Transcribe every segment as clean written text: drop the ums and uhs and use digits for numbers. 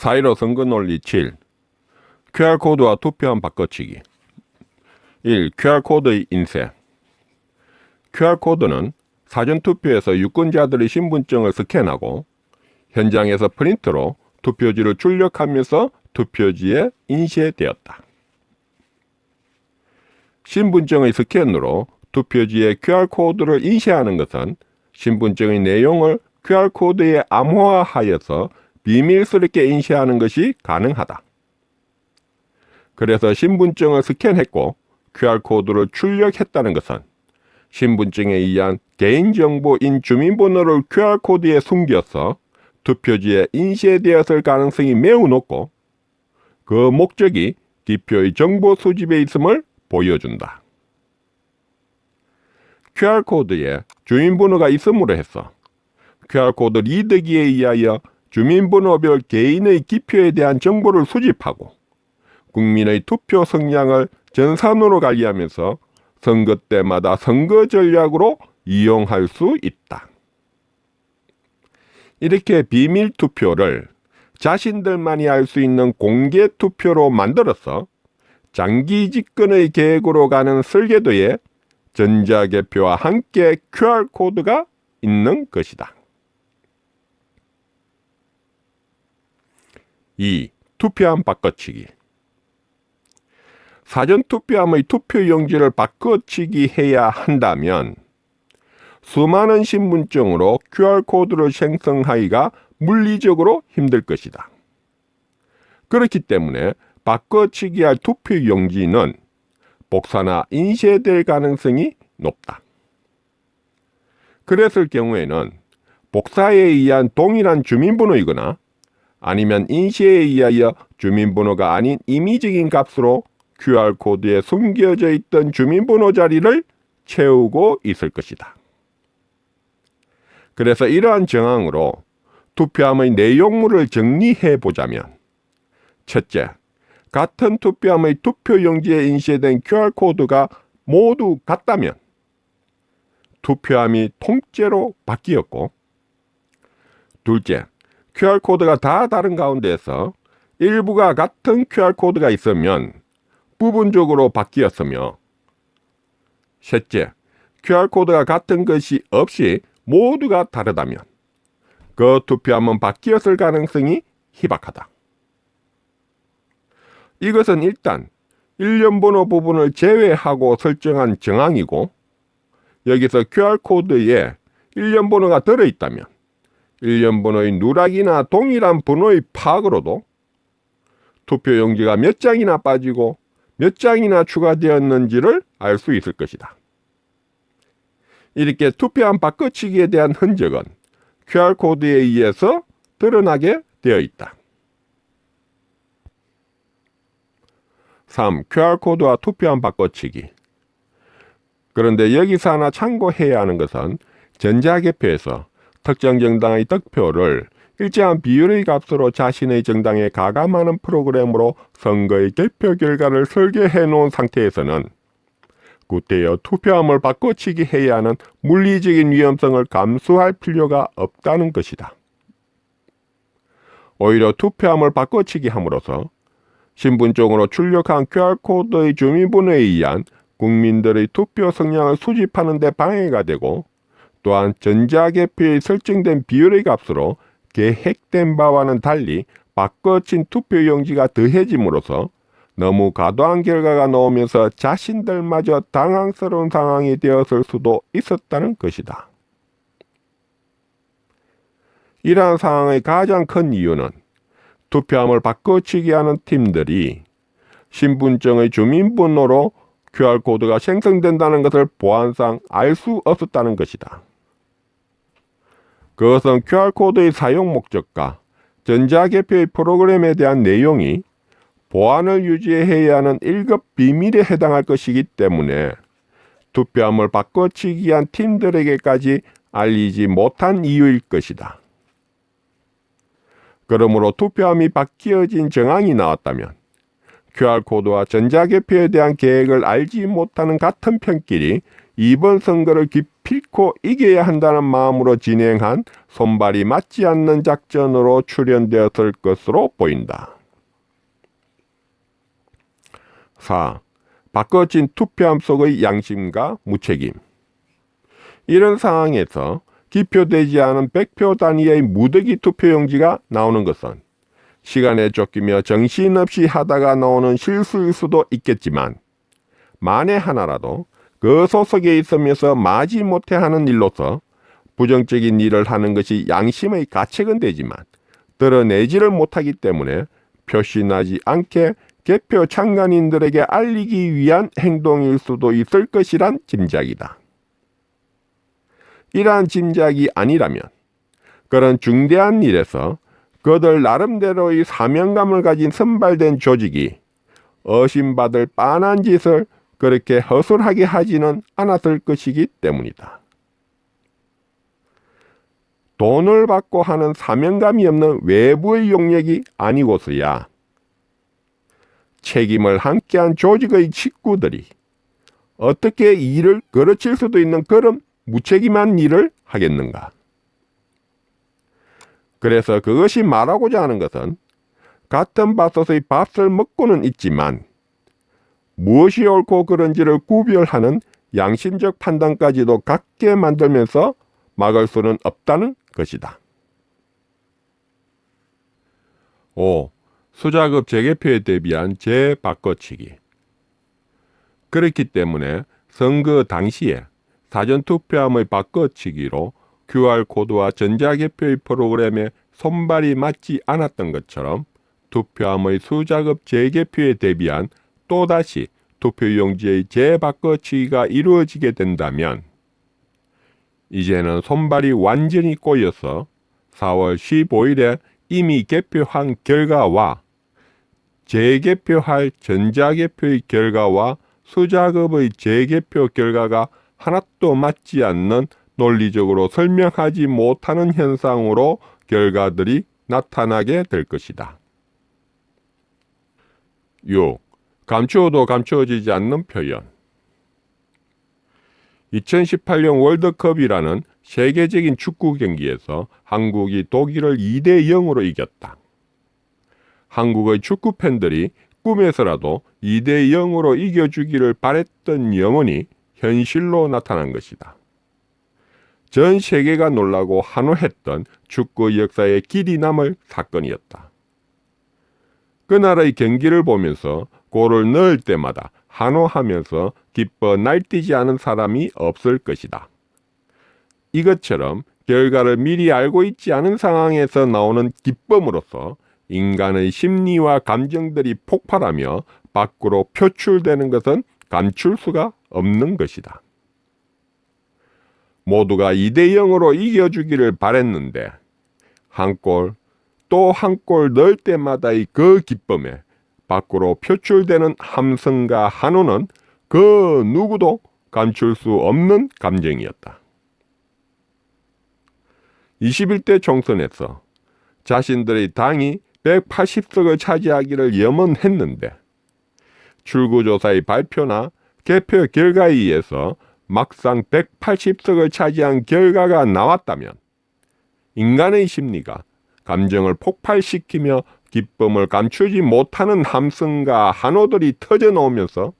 4.15 선거 논리 7. QR코드와 투표함 바꿔치기. 1. QR코드의 인쇄. QR코드는 사전투표에서 유권자들의 신분증을 스캔하고 현장에서 프린트로 투표지를 출력하면서 투표지에 인쇄되었다. 신분증의 스캔으로 투표지에 QR코드를 인쇄하는 것은 신분증의 내용을 QR코드에 암호화하여서 비밀스럽게 인쇄하는 것이 가능하다. 그래서 신분증을 스캔했고 QR코드를 출력했다는 것은 신분증에 의한 개인정보인 주민번호를 QR코드에 숨겨서 투표지에 인쇄되었을 가능성이 매우 높고 그 목적이 기표의 정보 수집에 있음을 보여준다. QR코드에 주민번호가 있음으로 해서 QR코드 리더기에 의하여 주민번호별 개인의 기표에 대한 정보를 수집하고 국민의 투표 성향을 전산으로 관리하면서 선거 때마다 선거 전략으로 이용할 수 있다. 이렇게 비밀 투표를 자신들만이 알 수 있는 공개 투표로 만들어서 장기 집권의 계획으로 가는 설계도에 전자개표와 함께 QR코드가 있는 것이다. 2. 투표함 바꿔치기. 사전투표함의 투표용지를 바꿔치기 해야 한다면 수많은 신분증으로 QR코드를 생성하기가 물리적으로 힘들 것이다. 그렇기 때문에 바꿔치기할 투표용지는 복사나 인쇄될 가능성이 높다. 그랬을 경우에는 복사에 의한 동일한 주민번호이거나 아니면 인쇄에 의하여 주민번호가 아닌 임의적인 값으로 QR코드에 숨겨져 있던 주민번호 자리를 채우고 있을 것이다. 그래서 이러한 정황으로 투표함의 내용물을 정리해 보자면 첫째, 같은 투표함의 투표용지에 인쇄된 QR코드가 모두 같다면 투표함이 통째로 바뀌었고 둘째, QR코드가 다 다른 가운데에서 일부가 같은 QR코드가 있으면 부분적으로 바뀌었으며 셋째, QR코드가 같은 것이 없이 모두가 다르다면 그 투표함은 바뀌었을 가능성이 희박하다. 이것은 일단 일련번호 부분을 제외하고 설정한 정황이고 여기서 QR코드에 일련번호가 들어있다면 일련번호의 누락이나 동일한 번호의 파악으로도 투표용지가 몇 장이나 빠지고 몇 장이나 추가되었는지를 알 수 있을 것이다. 이렇게 투표함 바꿔치기에 대한 흔적은 QR코드에 의해서 드러나게 되어 있다. 3. QR코드와 투표함 바꿔치기. 그런데 여기서 하나 참고해야 하는 것은 전자개표에서 특정 정당의 득표를 일정한 비율의 값으로 자신의 정당에 가감하는 프로그램으로 선거의 개표 결과를 설계해 놓은 상태에서는 구태여 투표함을 바꿔치기 해야 하는 물리적인 위험성을 감수할 필요가 없다는 것이다. 오히려 투표함을 바꿔치기 함으로써 신분증으로 출력한 QR코드의 주민번호에 의한 국민들의 투표 성향을 수집하는 데 방해가 되고 또한 전자개표에 설정된 비율의 값으로 계획된 바와는 달리 바꿔친 투표용지가 더해짐으로써 너무 과도한 결과가 나오면서 자신들마저 당황스러운 상황이 되었을 수도 있었다는 것이다. 이러한 상황의 가장 큰 이유는 투표함을 바꿔치기 하는 팀들이 신분증의 주민번호로 QR코드가 생성된다는 것을 보안상 알 수 없었다는 것이다. 그것은 QR코드의 사용 목적과 전자개표의 프로그램에 대한 내용이 보안을 유지해야 하는 1급 비밀에 해당할 것이기 때문에 투표함을 바꿔치기한 팀들에게까지 알리지 못한 이유일 것이다. 그러므로 투표함이 바뀌어진 정황이 나왔다면 QR코드와 전자개표에 대한 계획을 알지 못하는 같은 편끼리 이번 선거를 기필코 이겨야 한다는 마음으로 진행한 손발이 맞지 않는 작전으로 출현되었을 것으로 보인다. 4. 바꿔진 투표함 속의 양심과 무책임. 이런 상황에서 기표되지 않은 100표 단위의 무더기 투표용지가 나오는 것은 시간에 쫓기며 정신없이 하다가 나오는 실수일 수도 있겠지만 만에 하나라도 그 소속에 있으면서 마지 못해 하는 일로서 부정적인 일을 하는 것이 양심의 가책은 되지만 드러내지를 못하기 때문에 표시나지 않게 개표 참관인들에게 알리기 위한 행동일 수도 있을 것이란 짐작이다. 이러한 짐작이 아니라면 그런 중대한 일에서 그들 나름대로의 사명감을 가진 선발된 조직이 의심받을 빤한 짓을 그렇게 허술하게 하지는 않았을 것이기 때문이다. 돈을 받고 하는 사명감이 없는 외부의 용역이 아니고서야 책임을 함께한 조직의 식구들이 어떻게 일을 그르칠 수도 있는 그런 무책임한 일을 하겠는가? 그래서 그것이 말하고자 하는 것은 같은 밭에서의 밥을 먹고는 있지만 무엇이 옳고 그른지를 구별하는 양심적 판단까지도 갖게 만들면서 막을 수는 없다는 것이다. 5. 수작업 재개표에 대비한 재바꿔치기. 그렇기 때문에 선거 당시에 사전투표함의 바꿔치기로 QR코드와 전자개표의 프로그램에 손발이 맞지 않았던 것처럼 투표함의 수작업 재개표에 대비한 또다시 투표용지의 재바꿔치기가 이루어지게 된다면 이제는 손발이 완전히 꼬여서 4월 15일에 이미 개표한 결과와 재개표할 전자개표의 결과와 수작업의 재개표 결과가 하나도 맞지 않는 논리적으로 설명하지 못하는 현상으로 결과들이 나타나게 될 것이다. 6. 감추어도 감추어지지 않는 표현. 2018년 월드컵이라는 세계적인 축구 경기에서 한국이 독일을 2대 0으로 이겼다. 한국의 축구 팬들이 꿈에서라도 2대 0으로 이겨주기를 바랬던 영혼이 현실로 나타난 것이다. 전 세계가 놀라고 환호했던 축구 역사의 길이 남을 사건이었다. 그날의 경기를 보면서 골을 넣을 때마다 환호하면서 기뻐 날뛰지 않은 사람이 없을 것이다. 이것처럼 결과를 미리 알고 있지 않은 상황에서 나오는 기쁨으로써 인간의 심리와 감정들이 폭발하며 밖으로 표출되는 것은 감출 수가 없는 것이다. 모두가 2대 0으로 이겨주기를 바랬는데 한 골, 또 한 골 넣을 때마다의 그 기쁨에 밖으로 표출되는 함성과 환호는 그 누구도 감출 수 없는 감정이었다. 21대 총선에서 자신들의 당이 180석을 차지하기를 염원했는데 출구조사의 발표나 개표 결과에 의해서 막상 180석을 차지한 결과가 나왔다면 인간의 심리가 감정을 폭발시키며 기쁨을 감추지 못하는 함성과 환호들이 터져나오면서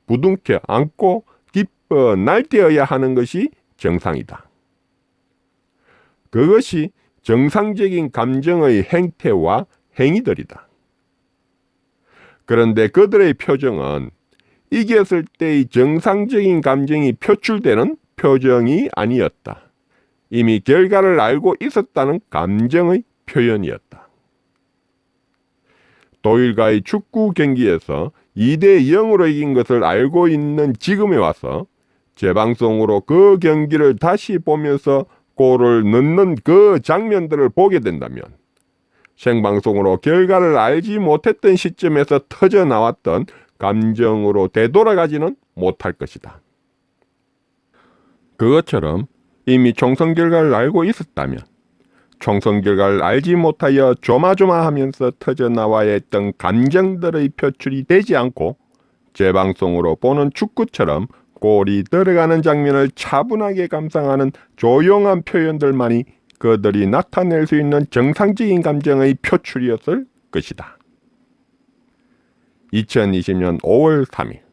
부둥켜 안고 기뻐 날뛰어야 하는 것이 정상이다. 그것이 정상적인 감정의 행태와 행위들이다. 그런데 그들의 표정은 이겼을 때의 정상적인 감정이 표출되는 표정이 아니었다. 이미 결과를 알고 있었다는 감정의 표현이었다. 독일과의 축구 경기에서 2대 0으로 이긴 것을 알고 있는 지금에 와서 재방송으로 그 경기를 다시 보면서 골을 넣는 그 장면들을 보게 된다면 생방송으로 결과를 알지 못했던 시점에서 터져나왔던 감정으로 되돌아가지는 못할 것이다. 그것처럼 이미 총선 결과를 알고 있었다면 총선 결과를 알지 못하여 조마조마하면서 터져나와야 했던 감정들의 표출이 되지 않고 재방송으로 보는 축구처럼 골이 들어가는 장면을 차분하게 감상하는 조용한 표현들만이 그들이 나타낼 수 있는 정상적인 감정의 표출이었을 것이다. 2020년 5월 3일